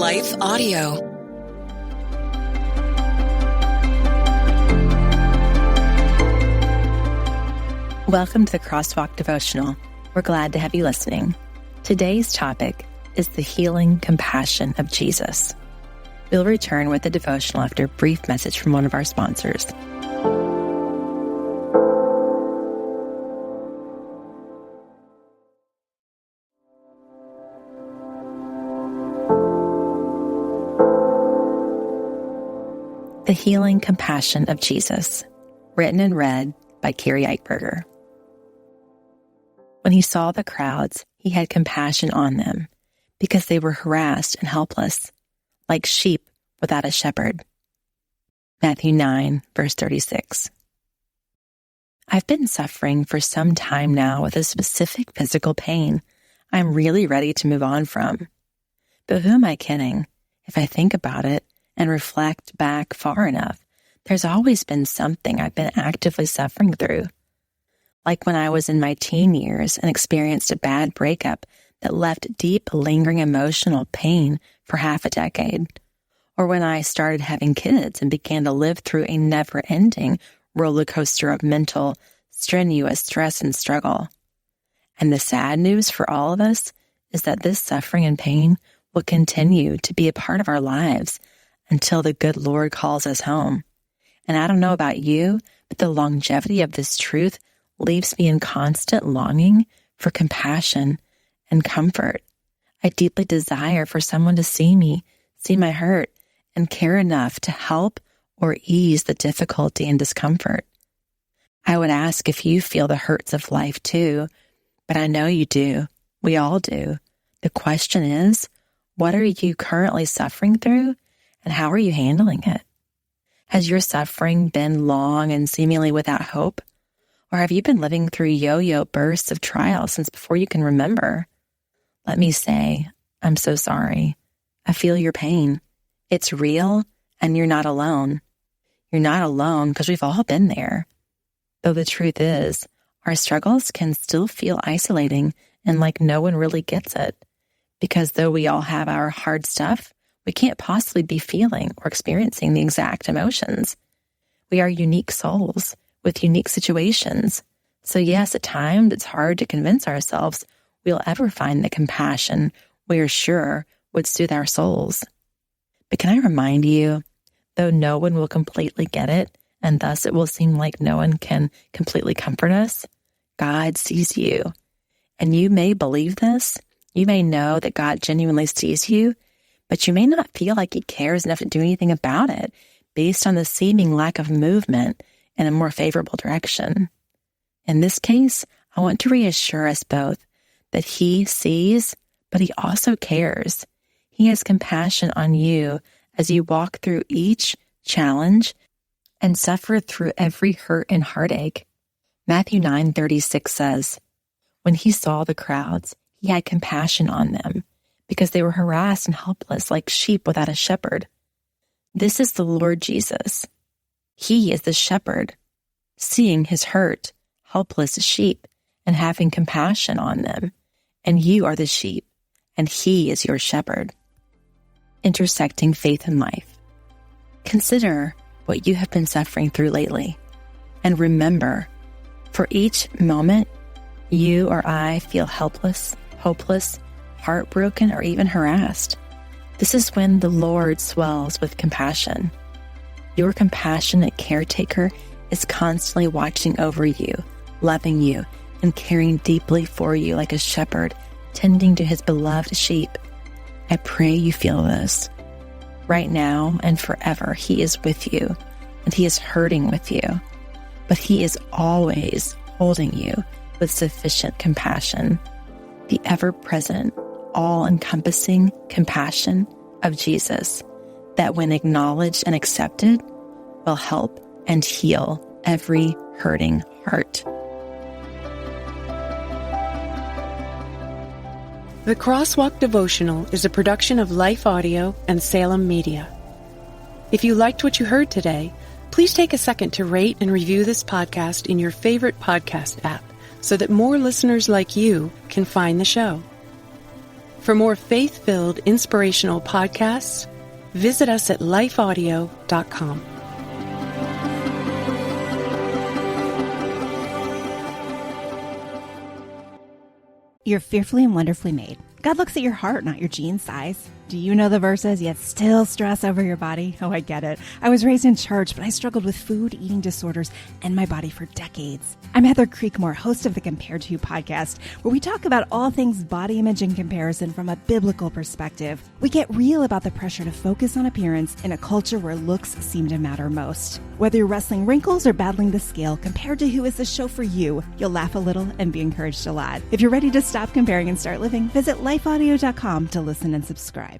Life Audio. Welcome to the Crosswalk Devotional. We're glad to have you listening. Today's topic is the healing compassion of Jesus. We'll return with the devotional after a brief message from one of our sponsors. The Healing Compassion of Jesus, written and read by Keri Eichberger. When he saw the crowds, he had compassion on them, because they were harassed and helpless, like sheep without a shepherd. Matthew 9, verse 36. I've been suffering for some time now with a specific physical pain I'm really ready to move on from. But who am I kidding? If I think about it and reflect back far enough, there's always been something I've been actively suffering through. Like when I was in my teen years and experienced a bad breakup that left deep, lingering emotional pain for half a decade. Or when I started having kids and began to live through a never-ending roller coaster of mental, strenuous stress and struggle. And the sad news for all of us is that this suffering and pain will continue to be a part of our lives until the good Lord calls us home. And I don't know about you, but the longevity of this truth leaves me in constant longing for compassion and comfort. I deeply desire for someone to see me, see my hurt, and care enough to help or ease the difficulty and discomfort. I would ask if you feel the hurts of life too, but I know you do. We all do. The question is, what are you currently suffering through, and how are you handling it? Has your suffering been long and seemingly without hope? Or have you been living through yo-yo bursts of trial since before you can remember? Let me say, I'm so sorry. I feel your pain. It's real, and you're not alone. You're not alone because we've all been there. Though the truth is, our struggles can still feel isolating and like no one really gets it. Because though we all have our hard stuff, we can't possibly be feeling or experiencing the exact emotions. We are unique souls with unique situations. So yes, at times it's hard to convince ourselves we'll ever find the compassion we are sure would soothe our souls. But can I remind you, though no one will completely get it, and thus it will seem like no one can completely comfort us, God sees you. And you may believe this. You may know that God genuinely sees you, but you may not feel like he cares enough to do anything about it based on the seeming lack of movement in a more favorable direction. In this case, I want to reassure us both that he sees, but he also cares. He has compassion on you as you walk through each challenge and suffer through every hurt and heartache. Matthew 9:36 says, when he saw the crowds, he had compassion on them because they were harassed and helpless like sheep without a shepherd. This is the Lord Jesus. He is the shepherd, seeing his hurt, helpless sheep and having compassion on them. And you are the sheep, and he is your shepherd. Intersecting faith and life. Consider what you have been suffering through lately. And remember, for each moment, you or I feel helpless, hopeless, heartbroken, or even harassed. This is when the Lord swells with compassion. Your compassionate caretaker is constantly watching over you, loving you, and caring deeply for you like a shepherd tending to his beloved sheep. I pray you feel this. Right now and forever, he is with you, and he is hurting with you. But he is always holding you with sufficient compassion. The ever-present, all-encompassing compassion of Jesus that when acknowledged and accepted will help and heal every hurting heart. The Crosswalk Devotional is a production of Life Audio and Salem Media. If you liked what you heard today, please take a second to rate and review this podcast in your favorite podcast app so that more listeners like you can find the show. For more faith-filled, inspirational podcasts, visit us at lifeaudio.com. You're fearfully and wonderfully made. God looks at your heart, not your jean size. Do you know the verses, yet still stress over your body? Oh, I get it. I was raised in church, but I struggled with food, eating disorders, and my body for decades. I'm Heather Creekmore, host of the Compared to You podcast, where we talk about all things body image and comparison from a biblical perspective. We get real about the pressure to focus on appearance in a culture where looks seem to matter most. Whether you're wrestling wrinkles or battling the scale, Compared to Who is the show for you. You'll laugh a little and be encouraged a lot. If you're ready to stop comparing and start living, visit lifeaudio.com to listen and subscribe.